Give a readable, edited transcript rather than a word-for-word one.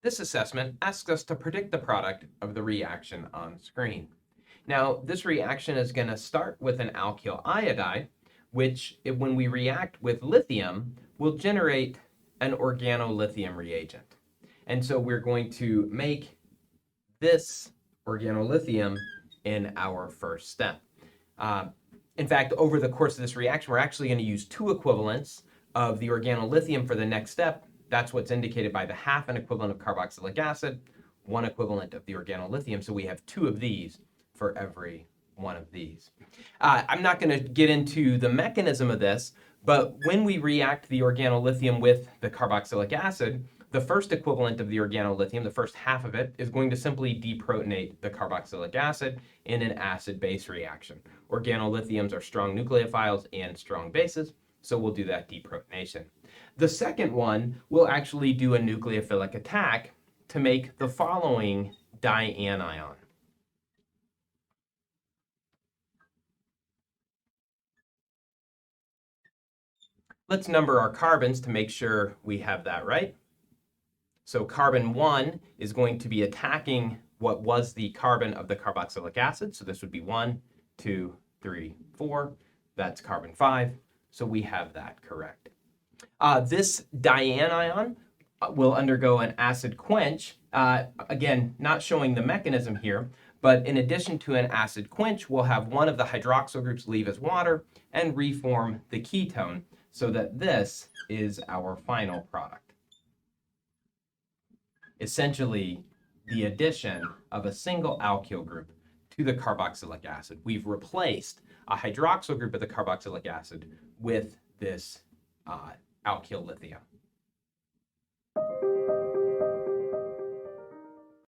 This assessment asks us to predict the product of the reaction on screen. Now, this reaction is going to start with an alkyl iodide, which, when we react with lithium, will generate an organolithium reagent. And so we're going to make this organolithium in our first step. In fact, over the course of this reaction, we're actually going to use 2 equivalents of the organolithium for the next step. That's what's indicated by the half an equivalent of carboxylic acid, 1 equivalent of the organolithium. So we have 2 of these for every one of these. I'm not going to get into the mechanism of this, but when we react the organolithium with the carboxylic acid, the first equivalent of the organolithium, the first half of it, is going to simply deprotonate the carboxylic acid in an acid-base reaction. Organolithiums are strong nucleophiles and strong bases, so we'll do that deprotonation. The second one will actually do a nucleophilic attack to make the following dianion. Let's number our carbons to make sure we have that right. So carbon 1 is going to be attacking what was the carbon of the carboxylic acid. So this would be 1, 2, 3, 4. That's carbon 5. So we have that correct. This dianion will undergo an acid quench. Again, not showing the mechanism here, but in addition to an acid quench, we'll have one of the hydroxyl groups leave as water and reform the ketone so that this is our final product. Essentially, the addition of a single alkyl group to the carboxylic acid. We've replaced a hydroxyl group of the carboxylic acid with this alkyl lithium.